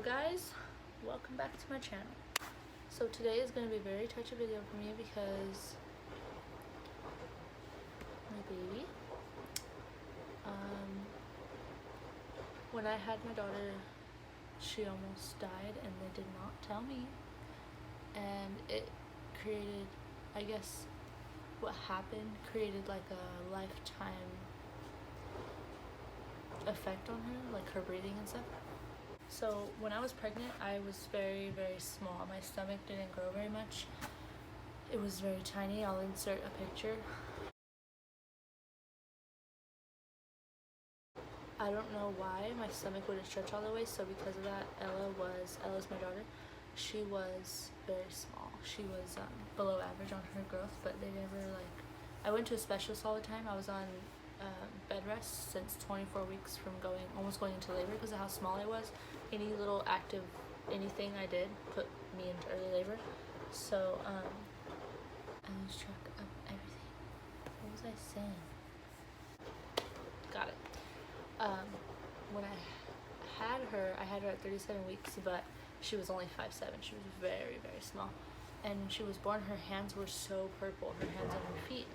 Hello guys, welcome back to my channel. So today is going to be a very touchy video for me because my baby, when I had my daughter, she almost died and they did not tell me, and it created, I guess what happened created like a lifetime effect on her, like her breathing and stuff. So when I was pregnant, I was very small. My stomach didn't grow very much. It was very tiny. I'll insert a picture. I don't know why my stomach wouldn't stretch all the way, so because of that, Ella's my daughter, she was very small. She was below average on her growth, but they never I went to a specialist all the time. I was on bed rest since 24 weeks from almost going into labor because of how small I was. Any little active anything I did put me into early labor. So I lose track of everything. What was I saying? Got it. When I had her at 37 weeks, but she was only 5'7". She was very small. And when she was born, her hands were so purple, her hands and her feet.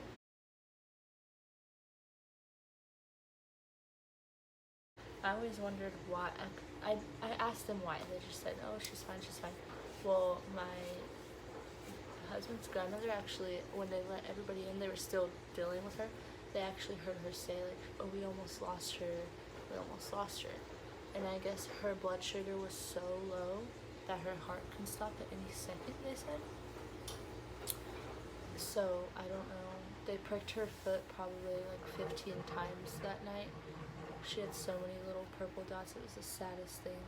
I always wondered why. I asked them why. They just said, oh, she's fine. Well, my husband's grandmother actually, when they let everybody in, they were still dealing with her. They actually heard her say, like, oh, we almost lost her. And I guess her blood sugar was so low that her heart can stop at any second, they said. So, I don't know. They pricked her foot probably like 15 times that night. She had so many little purple dots. It was the saddest thing.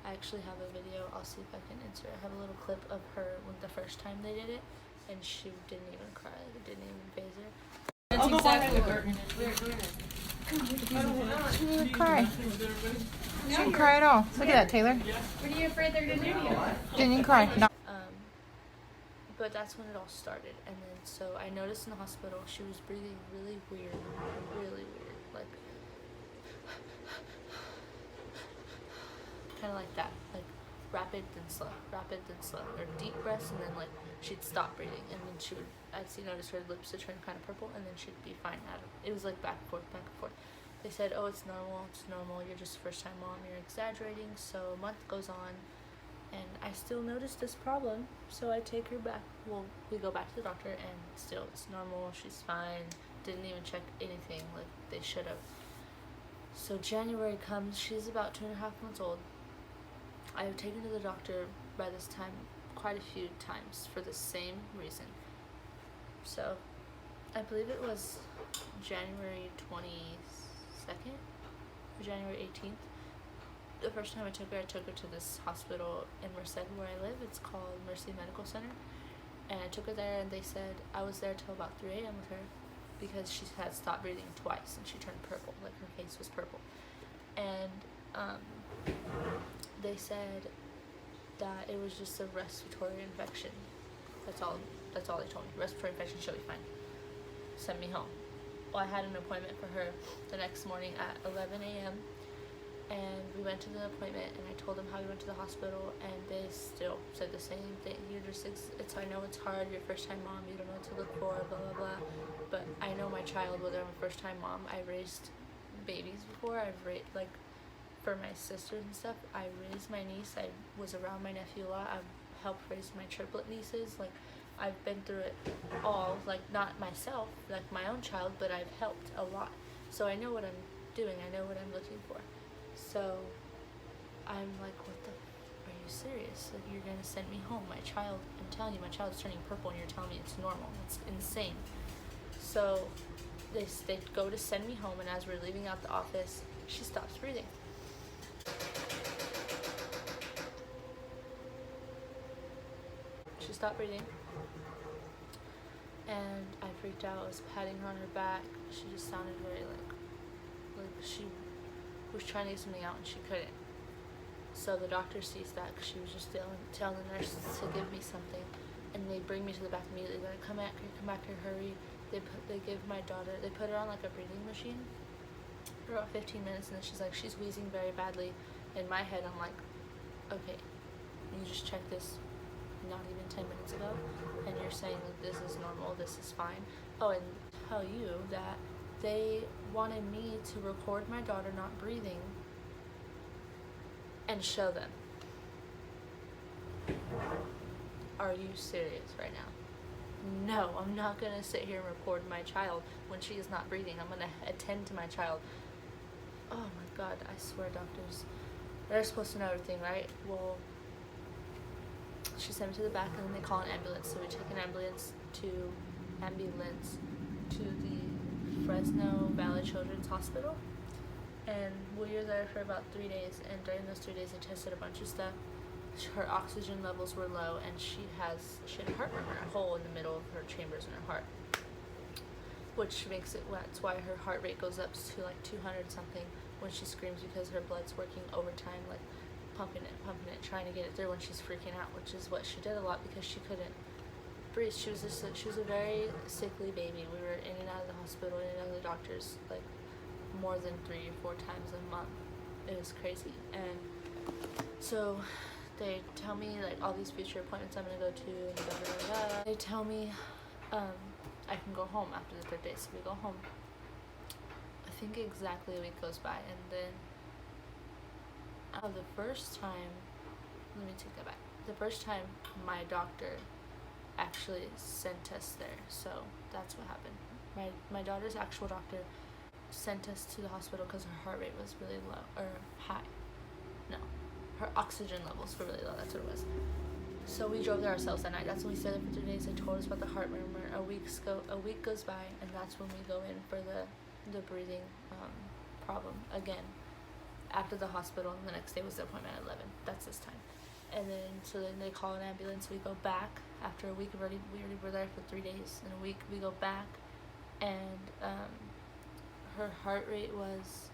I actually have a video. I'll see if I can insert. I have a little clip of her when the first time they did it, and she didn't even cry. It didn't even faze her. That's exactly what we're doing. She didn't cry. She didn't cry at all. Look at that, Taylor. What are you afraid they're gonna do to you? Didn't even cry. No. But that's when it all started. And then so I noticed in the hospital she was breathing really weird, like kind of like that, like rapid then slow, or deep breaths, and then like she'd stop breathing, and then I'd notice her lips would turn kind of purple, and then she'd be fine. It was like back and forth. They said, oh, it's normal, you're just a first time mom, you're exaggerating. So a month goes on, and I still notice this problem, so I take her back. Well, we go back to the doctor, and still it's normal, she's fine, didn't even check anything like they should have. So January comes, she's about 2.5 months old. I have taken to the doctor by this time quite a few times for the same reason. So I believe it was January 22nd or January 18th. The first time I took her to this hospital in Merced where I live. It's called Mercy Medical Center. And I took her there, and they said I was there till about 3 a.m. with her because she had stopped breathing twice and she turned purple, like her face was purple. And they said that it was just a respiratory infection. That's all they told me. Respiratory infection, she'll be fine. Send me home. Well, I had an appointment for her the next morning at 11 a.m. and we went to the appointment, and I told them how we went to the hospital, and they still said the same thing. I know it's hard, you're a first time mom, you don't know what to look for, blah blah blah. But I know my child, whether I'm a first time mom. I raised babies before. For my sisters and stuff, I raised my niece. I was around my nephew a lot. I've helped raise my triplet nieces. Like, I've been through it all. Like, not myself, like my own child, but I've helped a lot. So I know what I'm doing. I know what I'm looking for. So I'm like, what the? Are you serious? Like, you're gonna send me home? I'm telling you, my child's turning purple, and you're telling me it's normal. It's insane. So they go to send me home, and as we're leaving out the office, she stops breathing. She stopped breathing, and I freaked out. I was patting her on her back. She just sounded very like she was trying to get something out and she couldn't. So the doctor sees that because she was just telling the nurse to give me something, and they bring me to the back immediately. They're like, come back here, hurry. They give my daughter, they put her on like a breathing machine for about 15 minutes, and then she's like, she's wheezing very badly. In my head, I'm like, okay, you just checked this not even 10 minutes ago, and you're saying that this is normal, this is fine. Oh, and tell you that they wanted me to record my daughter not breathing and show them. Are you serious right now? No, I'm not gonna sit here and record my child when she is not breathing. I'm gonna attend to my child. Oh my god, I swear, doctors, they're supposed to know everything, right? Well, she sent me to the back, and then they call an ambulance. So we take an ambulance to the Fresno Valley Children's Hospital, and we were there for about 3 days. And during those 3 days, they tested a bunch of stuff. Her oxygen levels were low, and she had a heart murmur, a hole in the middle of her chambers in her heart, which makes it, that's why her heart rate goes up to like 200 something when she screams, because her blood's working overtime, like pumping it, trying to get it through when she's freaking out, which is what she did a lot because she couldn't breathe. She was a very sickly baby. We were in and out of the hospital, in and out of the doctors, like more than 3 or 4 times a month. It was crazy. And so they tell me like all these future appointments I'm gonna go to, and blah, blah, blah, blah. They tell me I can go home after the 3rd day. So we go home. I think exactly a week goes by, and then the first time, let me take that back. The first time my doctor actually sent us there. So that's what happened. My daughter's actual doctor sent us to the hospital because her heart rate was really low, or high. No, her oxygen levels were really low. That's what it was. So we drove there ourselves that night. That's when we stayed there for 3 days. They told us about the heart murmur. A week goes by, and that's when we go in for the breathing problem again. After the hospital, and the next day was the appointment at 11. That's this time. And then they call an ambulance. We go back after a week. We already were there for 3 days. In a week, we go back, and her heart rate was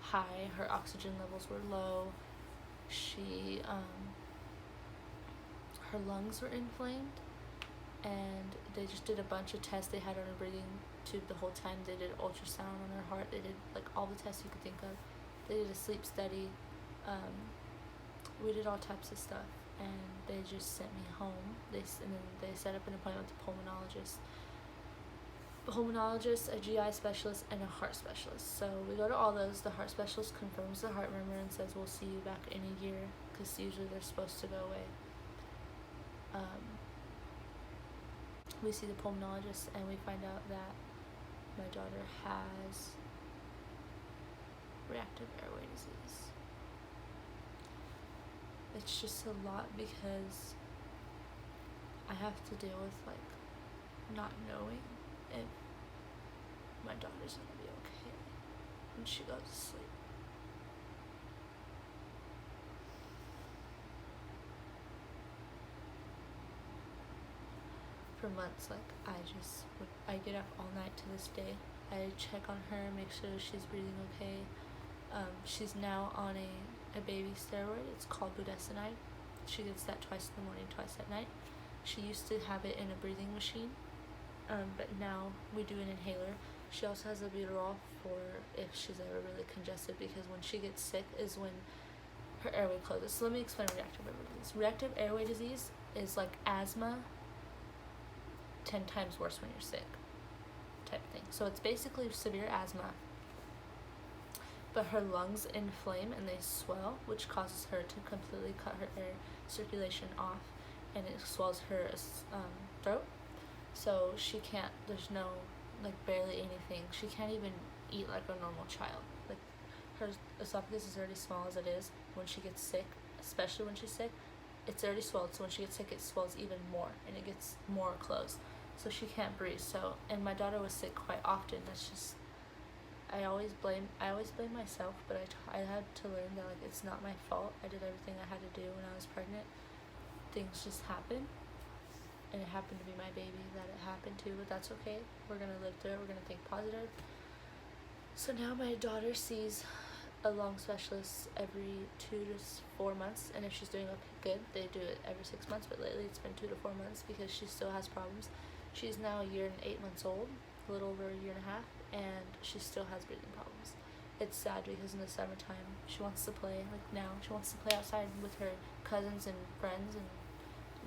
high. Her oxygen levels were low. Her lungs were inflamed, and they just did a bunch of tests. They had her on a breathing tube the whole time. They did ultrasound on her heart. They did like all the tests you could think of. They did a sleep study. We did all types of stuff, and they just sent me home. And then they set up an appointment with a pulmonologist, a GI specialist, and a heart specialist. So we go to all those. The heart specialist confirms the heart murmur and says we'll see you back in a year, because usually they're supposed to go away. We see the pulmonologist, and we find out that my daughter has reactive airway disease. It's just a lot because I have to deal with like not knowing if my daughter's gonna be okay when she goes to sleep. For months, like I get up all night to this day. I check on her, make sure she's breathing okay. She's now on a baby steroid. It's called budesonide. She gets that twice in the morning, twice at night. She used to have it in a breathing machine, but now we do an inhaler. She also has albuterol for if she's ever really congested, because when she gets sick is when her airway closes. So let me explain reactive airway disease. Reactive airway disease is like asthma 10 times worse when you're sick type thing. So it's basically severe asthma, but her lungs inflame and they swell, which causes her to completely cut her air circulation off, and it swells her throat. So she can't, there's no, like barely anything. She can't even eat like a normal child. Like her esophagus is already small as it is. When she gets sick, especially when she's sick, it's already swelled. So when she gets sick, it swells even more, and it gets more closed. So she can't breathe. So, and my daughter was sick quite often. That's just, I always blame myself, but I had to learn that like it's not my fault. I did everything I had to do when I was pregnant. Things just happen, and it happened to be my baby that it happened to, but that's okay. We're gonna live through it. We're gonna think positive. So now my daughter sees a lung specialist every 2 to 4 months, and if she's doing good, they do it every 6 months, but lately it's been 2 to 4 months because she still has problems. She's now 1 year and 8 months old, a little over 1.5 years, and she still has breathing problems. it's sad because in the summertime she wants to play, like now she wants to play outside with her cousins and friends and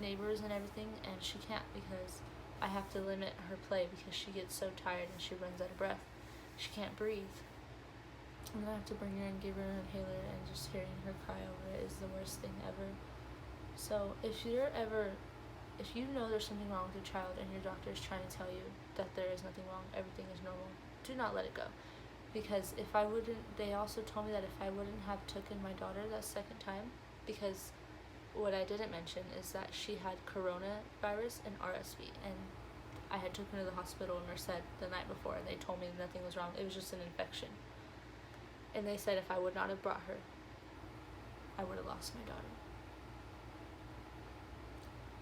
neighbors and everything, and she can't because I have to limit her play because she gets so tired and she runs out of breath. She can't breathe. I'm gonna have to bring her and give her an inhaler, and just hearing her cry over it is the worst thing ever. So if you know there's something wrong with your child and your doctor is trying to tell you that there is nothing wrong, everything is normal, do not let it go. Because they also told me that if I wouldn't have taken my daughter that second time, because what I didn't mention is that she had coronavirus and RSV, and I had taken her to the hospital in Merced the night before, and they told me nothing was wrong. It was just an infection. And they said if I would not have brought her, I would have lost my daughter.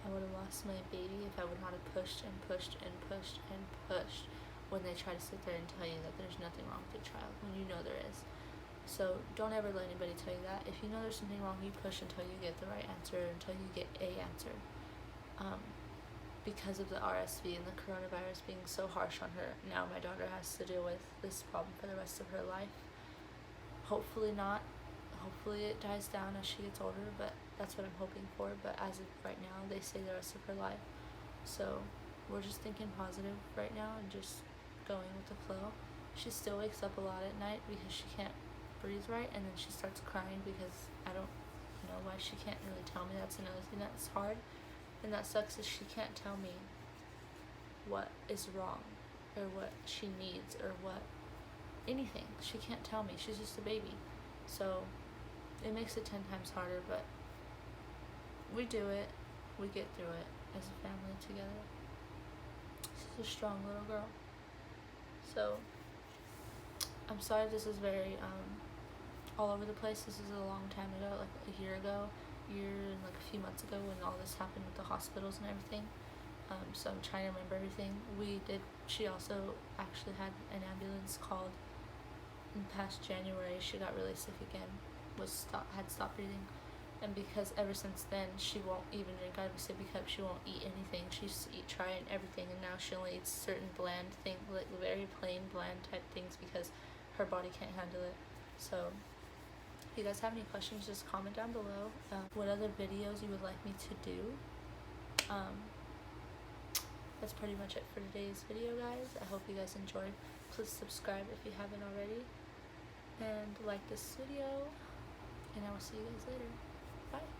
I would have lost my baby if I would not have pushed and pushed and pushed and pushed when they try to sit there and tell you that there's nothing wrong with your child when you know there is. So don't ever let anybody tell you that. If you know there's something wrong, you push until you get the right answer, until you get a answer. Because of the RSV and the coronavirus being so harsh on her, now my daughter has to deal with this problem for the rest of her life. Hopefully not. Hopefully it dies down as she gets older, but that's what I'm hoping for. But as of right now, they say the rest of her life. So we're just thinking positive right now and just going with the flow. She still wakes up a lot at night because she can't breathe right, and then she starts crying because I don't know why she can't really tell me. That's another thing that's hard and that sucks, is she can't tell me what is wrong or what she needs or what anything. She can't tell me. She's just a baby. So it makes it 10 times harder, but we do it. We get through it as a family together. She's a strong little girl. So I'm sorry this is very all over the place. This is a long time ago, like a year and like a few months ago when all this happened with the hospitals and everything. So I'm trying to remember everything. She also actually had an ambulance called in past January. She got really sick again, had stopped breathing, and because ever since then she won't even drink out of a sippy cup. She won't eat anything. She used to eat, try and everything, and now she only eats certain bland things, like very plain bland type things, because her body can't handle it. So if you guys have any questions, just comment down below what other videos you would like me to do. That's pretty much it for today's video, guys. I hope you guys enjoyed. Please subscribe if you haven't already, and like this video, and I will see you guys later. Bye.